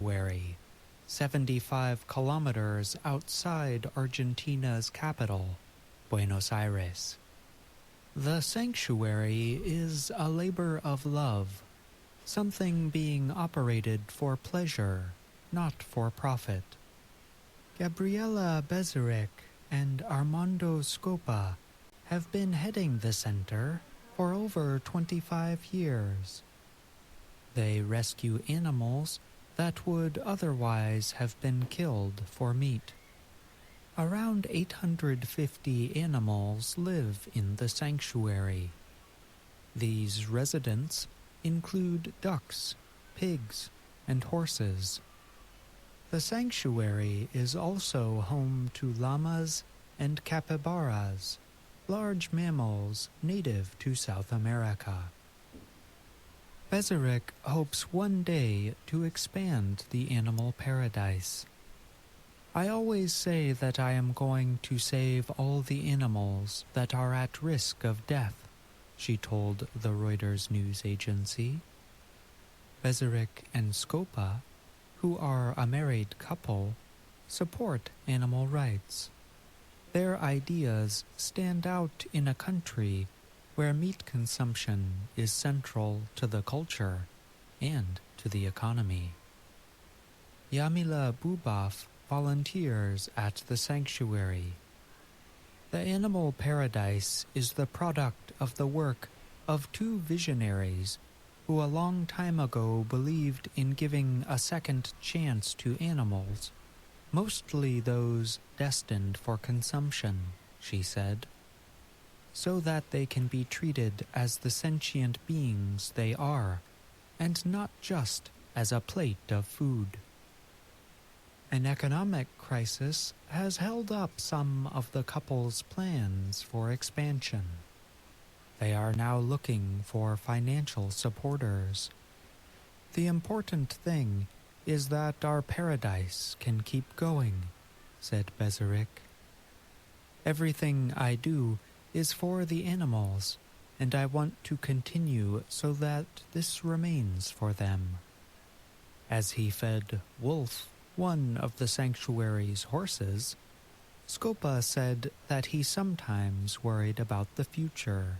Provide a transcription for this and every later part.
sanctuary, 75 kilometers outside Argentina's capital, Buenos Aires. The sanctuary is a labor of love, something being operated for pleasure, not for profit. Gabriela Bezerek and Armando Scopa have been heading the center for over 25 years. They rescue animals that would otherwise have been killed for meat. Around 850 animals live in the sanctuary. These residents include ducks, pigs, and horses. The sanctuary is also home to llamas and capybaras, large mammals native to South America. Bezerek hopes one day to expand the animal paradise. I always say that I am going to save all the animals that are at risk of death, she told the Reuters news agency. Bezerek and Scopa, who are a married couple, support animal rights. Their ideas stand out in a country where meat consumption is central to the culture and to the economy. Yamila Bubaf volunteers at the sanctuary. The animal paradise is the product of the work of two visionaries who a long time ago believed in giving a second chance to animals, mostly those destined for consumption, she said, so that they can be treated as the sentient beings they are, and not just as a plate of food. An economic crisis has held up some of the couple's plans for expansion. They are now looking for financial supporters. The important thing is that our paradise can keep going, said Bezerek. Everything I do is for the animals, and I want to continue so that this remains for them. As he fed Wolf, one of the sanctuary's horses, Scopa said that he sometimes worried about the future.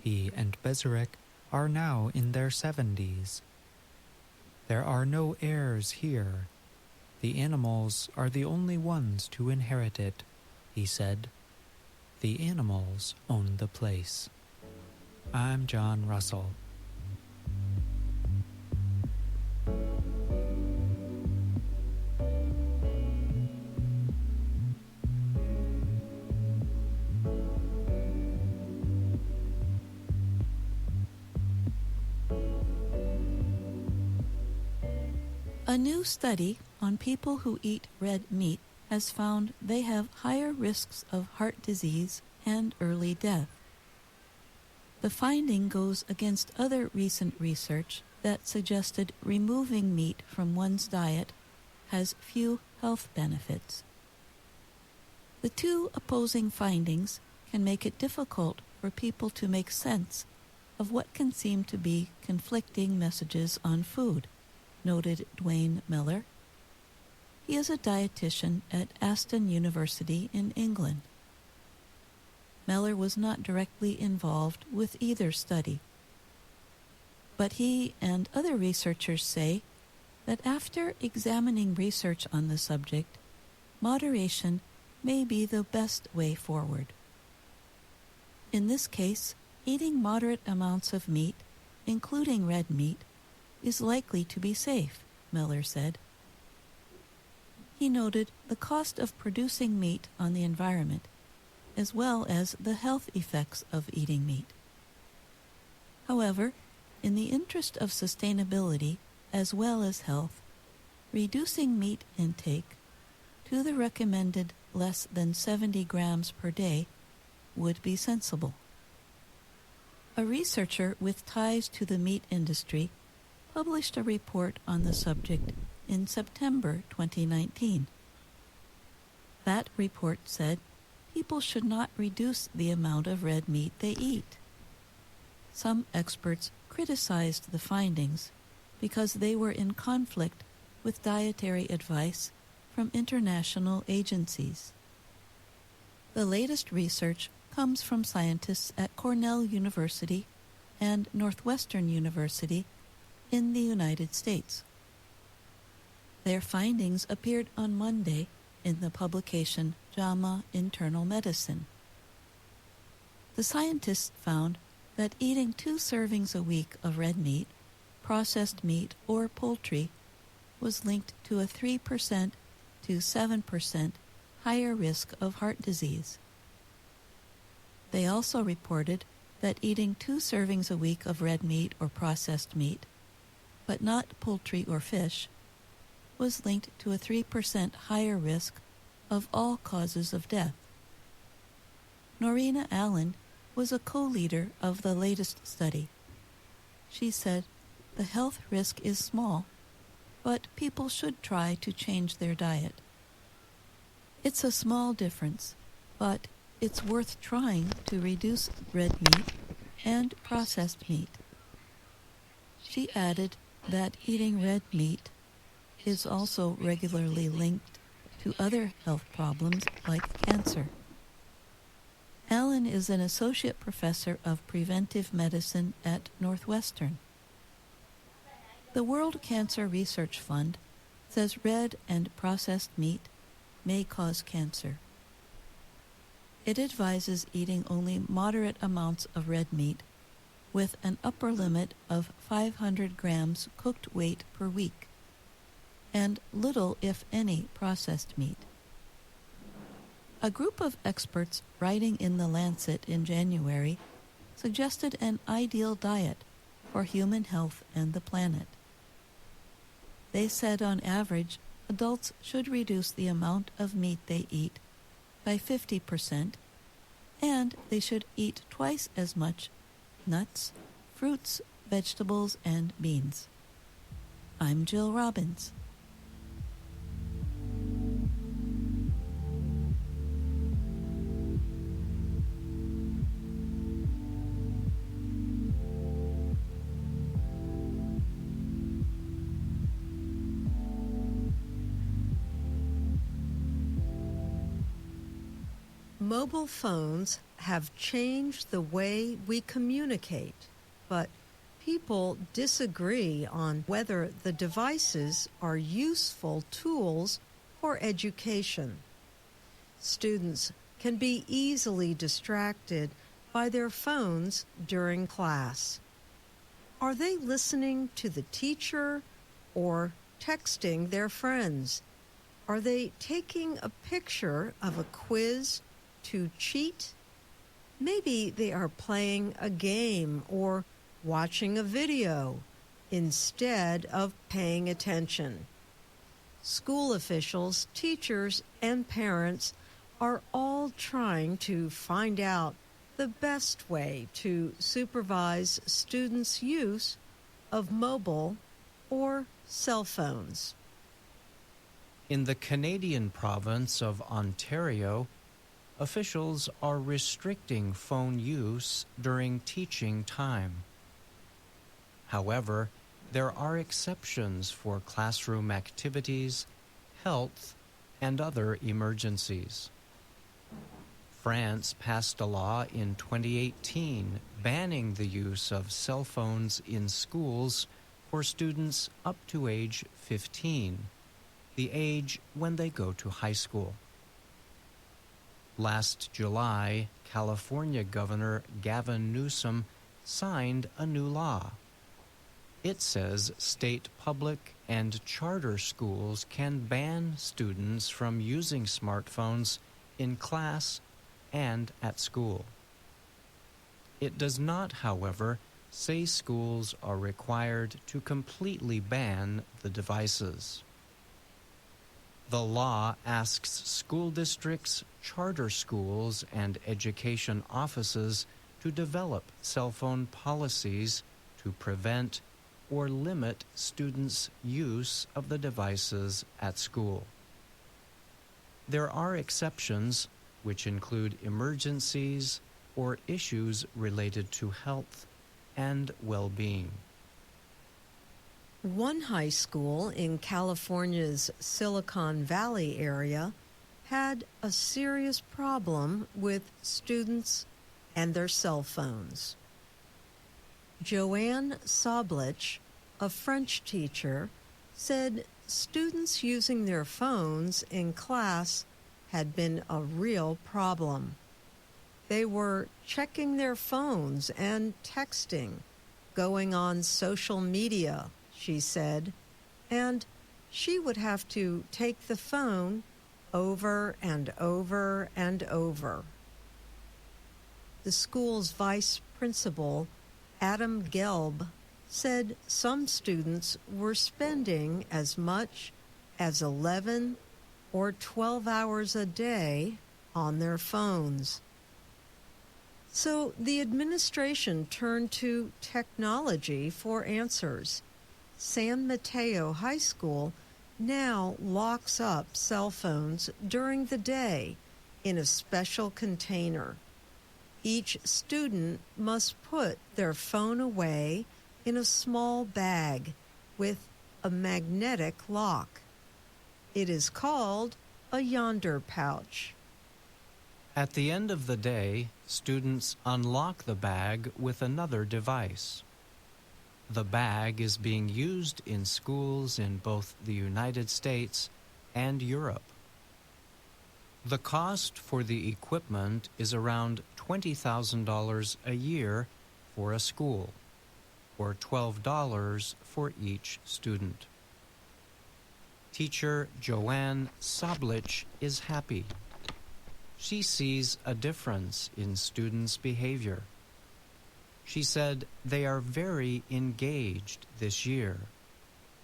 He and Bezerek are now in their 70s. There are no heirs here. The animals are the only ones to inherit it, he said. The animals own the place. I'm John Russell. A new study on people who eat red meat has found they have higher risks of heart disease and early death. The finding goes against other recent research that suggested removing meat from one's diet has few health benefits. The two opposing findings can make it difficult for people to make sense of what can seem to be conflicting messages on food, noted Dwayne Miller. He is a dietitian at Aston University in England. Miller was not directly involved with either study, but he and other researchers say that after examining research on the subject, moderation may be the best way forward. In this case, eating moderate amounts of meat, including red meat, is likely to be safe, Miller said. He noted the cost of producing meat on the environment, as well as the health effects of eating meat. However, in the interest of sustainability as well as health, reducing meat intake to the recommended less than 70 grams per day would be sensible. A researcher with ties to the meat industry published a report on the subject in September 2019. That report said people should not reduce the amount of red meat they eat. Some experts criticized the findings because they were in conflict with dietary advice from international agencies. The latest research comes from scientists at Cornell University and Northwestern University in the United States. Their findings appeared on Monday in the publication JAMA Internal Medicine. The scientists found that eating 2 servings a week of red meat, processed meat, or poultry was linked to a 3% to 7% higher risk of heart disease. They also reported that eating 2 servings a week of red meat or processed meat, but not poultry or fish, was linked to a 3% higher risk of all causes of death. Norina Allen was a co-leader of the latest study. She said, "The health risk is small, but people should try to change their diet. It's a small difference, but it's worth trying to reduce red meat and processed meat." She added that eating red meat is also regularly linked to other health problems like cancer. Allen is an associate professor of preventive medicine at Northwestern. The World Cancer Research Fund says red and processed meat may cause cancer. It advises eating only moderate amounts of red meat with an upper limit of 500 grams cooked weight per week, and little, if any, processed meat. A group of experts writing in The Lancet in January suggested an ideal diet for human health and the planet. They said on average, adults should reduce the amount of meat they eat by 50%, and they should eat twice as much nuts, fruits, vegetables, and beans. I'm Jill Robbins. Mobile phones have changed the way we communicate, but people disagree on whether the devices are useful tools for education. Students can be easily distracted by their phones during class. Are they listening to the teacher or texting their friends? Are they taking a picture of a quiz to cheat? Maybe they are playing a game or watching a video instead of paying attention. School officials, teachers, and parents are all trying to find out the best way to supervise students' use of mobile or cell phones. In the Canadian province of Ontario, officials are restricting phone use during teaching time. However, there are exceptions for classroom activities, health, and other emergencies. France passed a law in 2018 banning the use of cell phones in schools for students up to age 15, the age when they go to high school. Last July, California Governor Gavin Newsom signed a new law. It says state public and charter schools can ban students from using smartphones in class and at school. It does not, however, say schools are required to completely ban the devices. The law asks school districts, charter schools, and education offices to develop cell phone policies to prevent or limit students' use of the devices at school. There are exceptions, which include emergencies or issues related to health and well-being. One high school in California's Silicon Valley area had a serious problem with students and their cell phones. Joanne Soblich, a French teacher, said students using their phones in class had been a real problem. They were checking their phones and texting, going on social media, she said, and she would have to take the phone over and over and over. The school's vice principal, Adam Gelb, said some students were spending as much as 11 or 12 hours a day on their phones. So the administration turned to technology for answers. San Mateo High School now locks up cell phones during the day in a special container. Each student must put their phone away in a small bag with a magnetic lock. It is called a yonder pouch. At the end of the day, students unlock the bag with another device. The bag is being used in schools in both the United States and Europe. The cost for the equipment is around $20,000 a year for a school, or $12 for each student. Teacher Joanne Soblich is happy. She sees a difference in students' behavior. She said they are very engaged this year,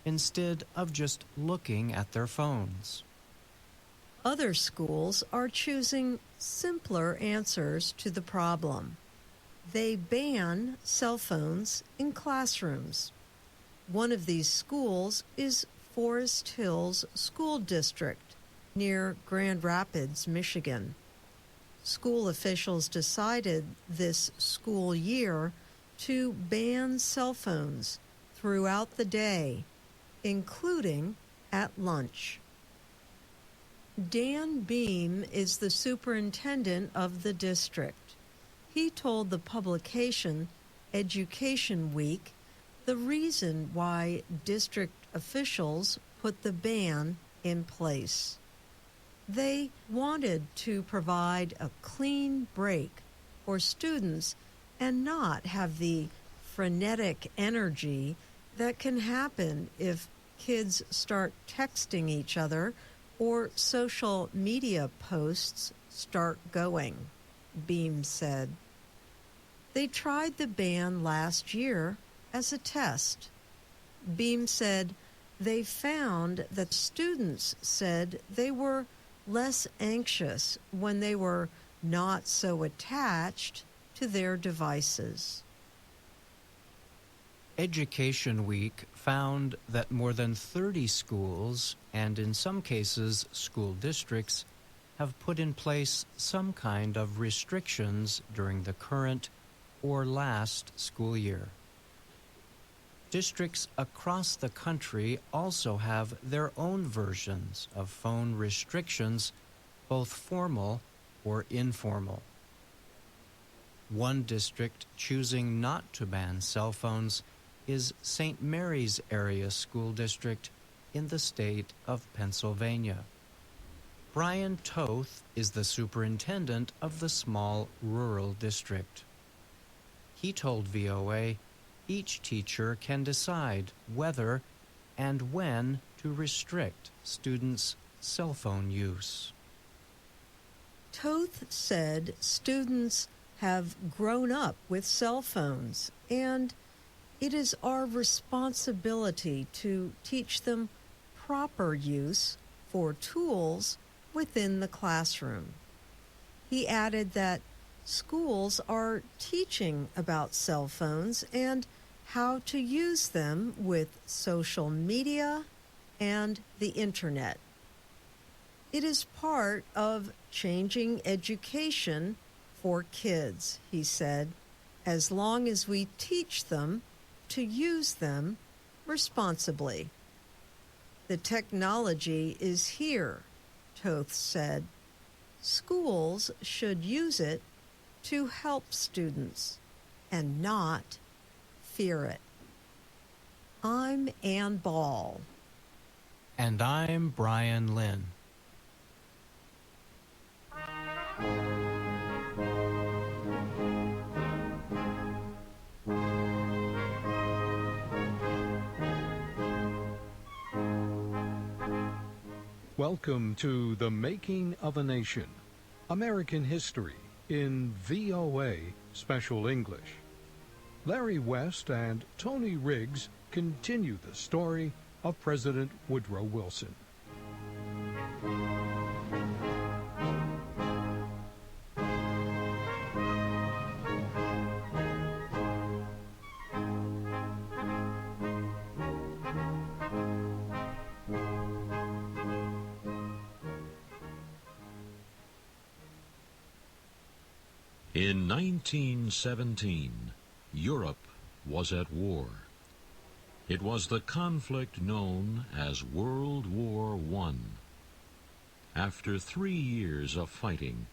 instead of just looking at their phones. Other schools are choosing simpler answers to the problem. They ban cell phones in classrooms. One of these schools is Forest Hills School District near Grand Rapids, Michigan. School officials decided this school year to ban cell phones throughout the day, including at lunch. Dan Beam is the superintendent of the district. He told the publication Education Week the reason why district officials put the ban in place. They wanted to provide a clean break for students and not have the frenetic energy that can happen if kids start texting each other or social media posts start going, Beam said. They tried the ban last year as a test. Beam said they found that students said they were less anxious when they were not so attached to their devices. Education Week found that more than 30 schools, and in some cases school districts, have put in place some kind of restrictions during the current or last school year. Districts across the country also have their own versions of phone restrictions, both formal or informal. One district choosing not to ban cell phones is St. Mary's Area School District in the state of Pennsylvania. Brian Toth is the superintendent of the small rural district. He told VOA each teacher can decide whether and when to restrict students' cell phone use. Toth said students have grown up with cell phones, and it is our responsibility to teach them proper use for tools within the classroom. He added that schools are teaching about cell phones and how to use them with social media and the internet. It is part of changing education for kids, he said, as long as we teach them to use them responsibly. The technology is here, Toth said. Schools should use it to help students and not fear it. I'm Ann Ball. And I'm Brian Lynn. Welcome to The Making of a Nation, American History in VOA Special English. Larry West and Tony Riggs continue the story of President Woodrow Wilson. In 1917, Europe was at war. It was the conflict known as World War I. After 3 years of fighting,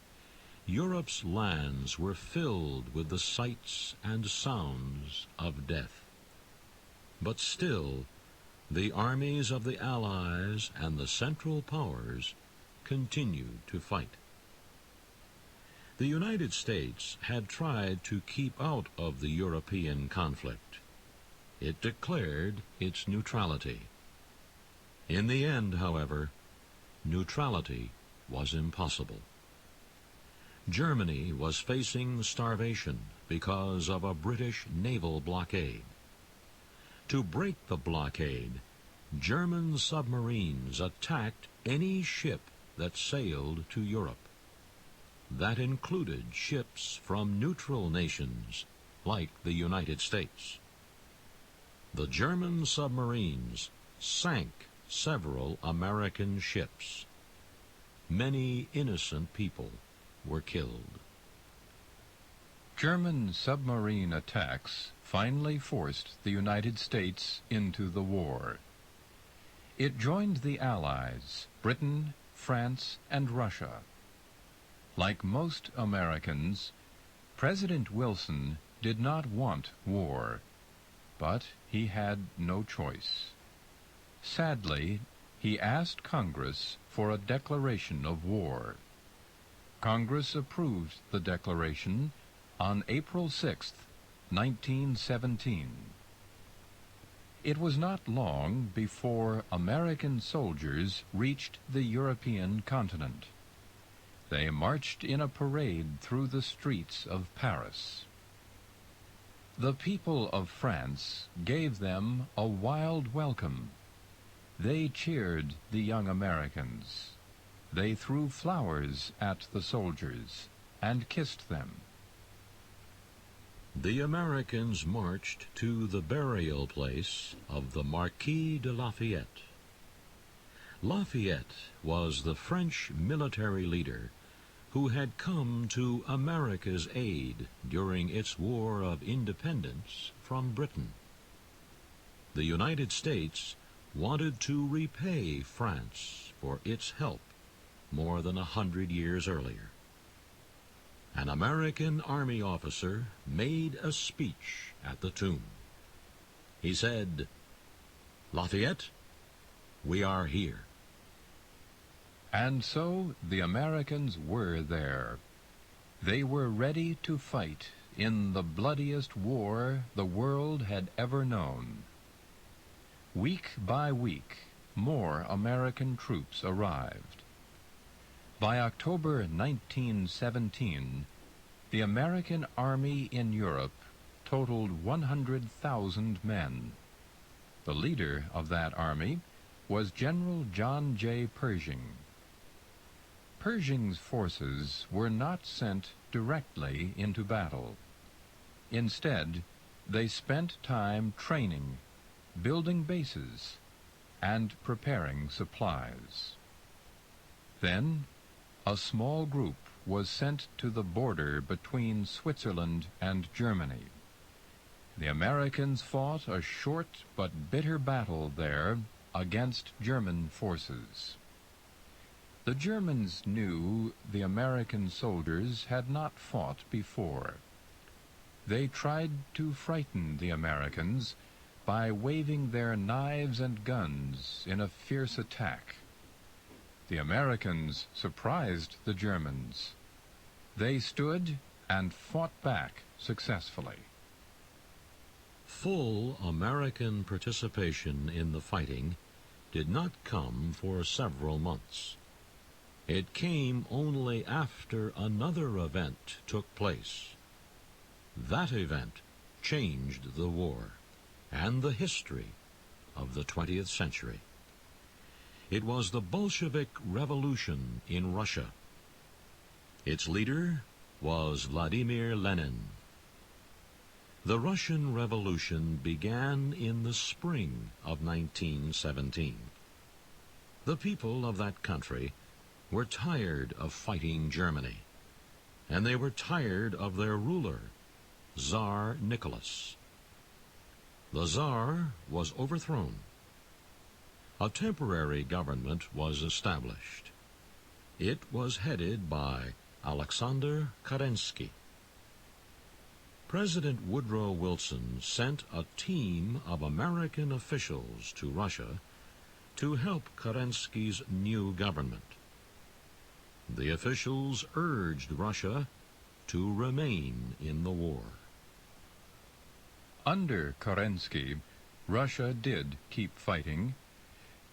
Europe's lands were filled with the sights and sounds of death. But still, the armies of the Allies and the Central Powers continued to fight. The United States had tried to keep out of the European conflict. It declared its neutrality. In the end, however, neutrality was impossible. Germany was facing starvation because of a British naval blockade. To break the blockade, German submarines attacked any ship that sailed to Europe. That included ships from neutral nations like the United States. The German submarines sank several American ships. Many innocent people were killed. German submarine attacks finally forced the United States into the war. It joined the Allies, Britain, France, and Russia. Like most Americans, President Wilson did not want war, but he had no choice. Sadly, he asked Congress for a declaration of war. Congress approved the declaration on April 6, 1917. It was not long before American soldiers reached the European continent. They marched in a parade through the streets of Paris. The people of France gave them a wild welcome. They cheered the young Americans. They threw flowers at the soldiers and kissed them. The Americans marched to the burial place of the Marquis de Lafayette. Lafayette was the French military leader who had come to America's aid during its War of Independence from Britain. The United States wanted to repay France for its help more than 100 years earlier. An American Army officer made a speech at the tomb. He said, "Lafayette, we are here." And so the Americans were there. They were ready to fight in the bloodiest war the world had ever known. Week by week, more American troops arrived. By October 1917, the American army in Europe totaled 100,000 men. The leader of that army was General John J. Pershing. Pershing's forces were not sent directly into battle. Instead, they spent time training, building bases, and preparing supplies. Then, a small group was sent to the border between Switzerland and Germany. The Americans fought a short but bitter battle there against German forces. The Germans knew the American soldiers had not fought before. They tried to frighten the Americans by waving their knives and guns in a fierce attack. The Americans surprised the Germans. They stood and fought back successfully. Full American participation in the fighting did not come for several months. It came only after another event took place. That event changed the war and the history of the 20th century. It was the Bolshevik Revolution in Russia. Its leader was Vladimir Lenin. The Russian Revolution began in the spring of 1917. The people of that country were tired of fighting Germany, and they were tired of their ruler, Tsar Nicholas. The Tsar was overthrown. A temporary government was established. It was headed by Alexander Kerensky. President Woodrow Wilson sent a team of American officials to Russia to help Kerensky's new government. The officials urged Russia to remain in the war. Under Kerensky, Russia did keep fighting,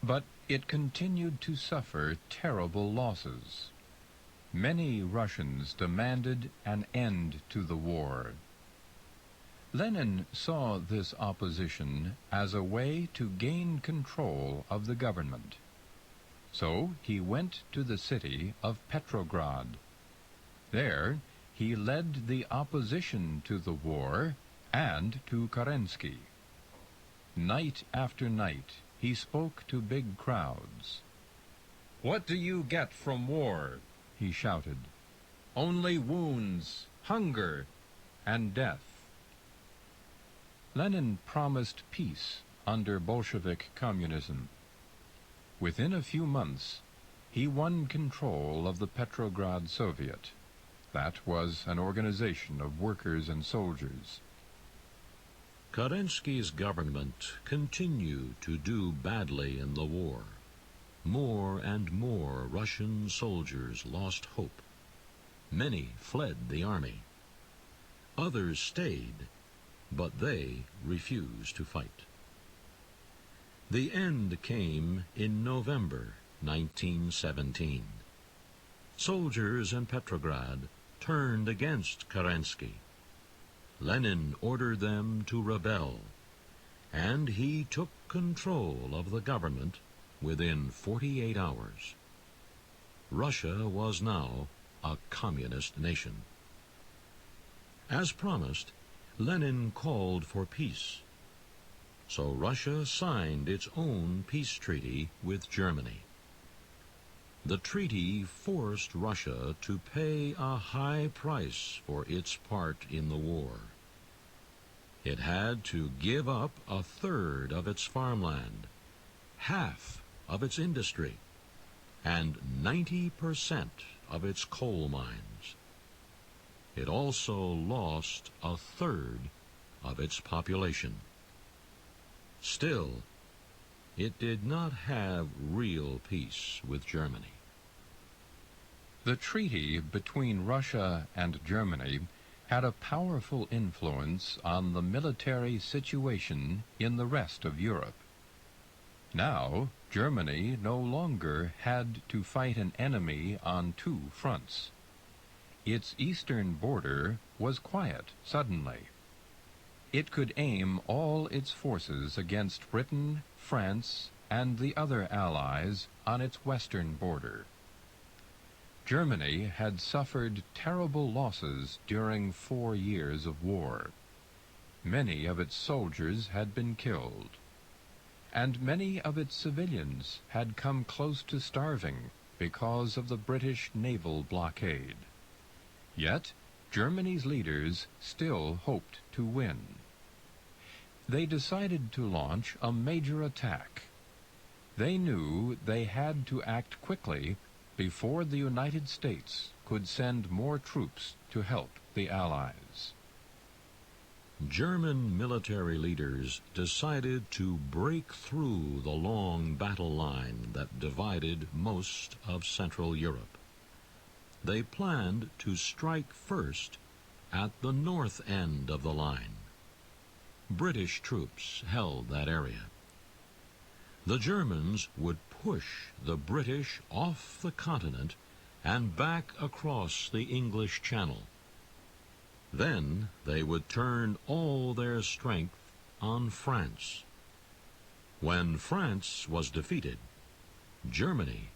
but it continued to suffer terrible losses. Many Russians demanded an end to the war. Lenin saw this opposition as a way to gain control of the government. So he went to the city of Petrograd. There he led the opposition to the war and to Kerensky. Night after night he spoke to big crowds. "What do you get from war?" he shouted. "Only wounds, hunger, and death." Lenin promised peace under Bolshevik communism. Within a few months, he won control of the Petrograd Soviet. That was an organization of workers and soldiers. Kerensky's government continued to do badly in the war. More and more Russian soldiers lost hope. Many fled the army. Others stayed, but they refused to fight. The end came in November 1917. Soldiers in Petrograd turned against Kerensky. Lenin ordered them to rebel, and he took control of the government within 48 hours. Russia was now a communist nation. As promised, Lenin called for peace. So Russia signed its own peace treaty with Germany. The treaty forced Russia to pay a high price for its part in the war. It had to give up a third of its farmland, half of its industry, and 90% of its coal mines. It also lost a third of its population. Still, it did not have real peace with Germany. The treaty between Russia and Germany had a powerful influence on the military situation in the rest of Europe. Now, Germany no longer had to fight an enemy on two fronts. Its eastern border was quiet suddenly. It could aim all its forces against Britain, France, and the other allies on its western border. Germany had suffered terrible losses during 4 years of war. Many of its soldiers had been killed, and many of its civilians had come close to starving because of the British naval blockade. Yet, Germany's leaders still hoped to win. they decided to launch a major attack. They knew they had to act quickly before the United States could send more troops to help the Allies. German military leaders decided to break through the long battle line that divided most of Central Europe. They planned to strike first at the north end of the line. British troops held that area. The Germans would push the British off the continent and back across the English Channel. Then they would turn all their strength on France. When France was defeated, Germany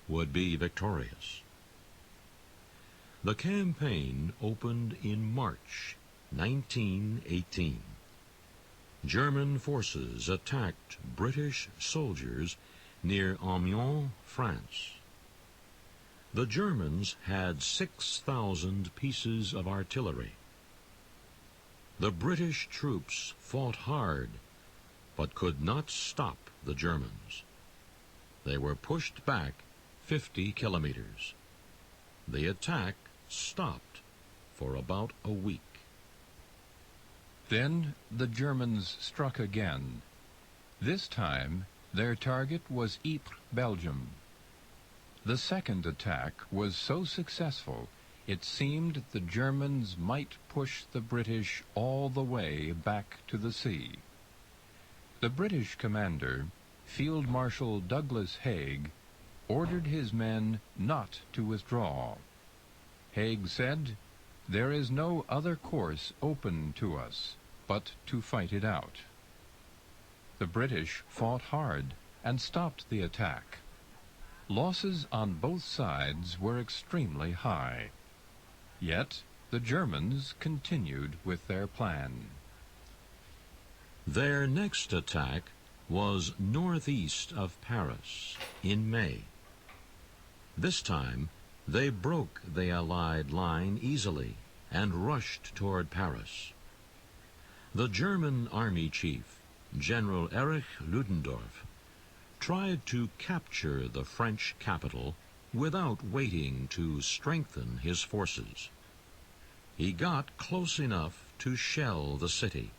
would be victorious. The campaign opened in March 1918. German forces attacked British soldiers near Amiens, France. The Germans had 6,000 pieces of artillery. The British troops fought hard, but could not stop the Germans. They were pushed back 50 kilometers. The attack stopped for about a week. Then the Germans struck again. This time, their target was Ypres, Belgium. The second attack was so successful, it seemed the Germans might push the British all the way back to the sea. The British commander, Field Marshal Douglas Haig, ordered his men not to withdraw. Haig said, "There is no other course open to us but to fight it out." The British fought hard and stopped the attack. Losses on both sides were extremely high. Yet the Germans continued with their plan. Their next attack was northeast of Paris in May. This time, they broke the Allied line easily and rushed toward Paris. The German army chief, General Erich Ludendorff, tried to capture the French capital without waiting to strengthen his forces. He got close enough to shell the city.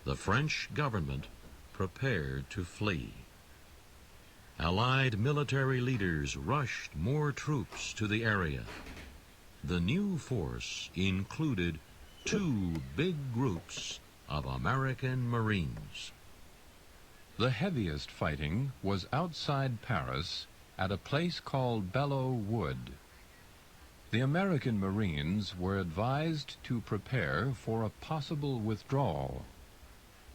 The French government prepared to flee. Allied military leaders rushed more troops to the area. The new force included 2 big groups of American Marines. The heaviest fighting was outside Paris at a place called Belleau Wood. The American Marines were advised to prepare for a possible withdrawal.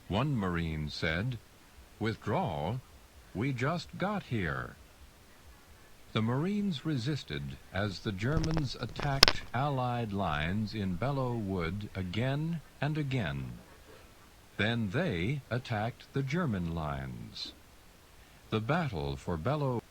One Marine said, "Withdrawal? We just got here." The Marines resisted as the Germans attacked Allied lines in Belleau Wood again and again. Then they attacked the German lines. The battle for Belleau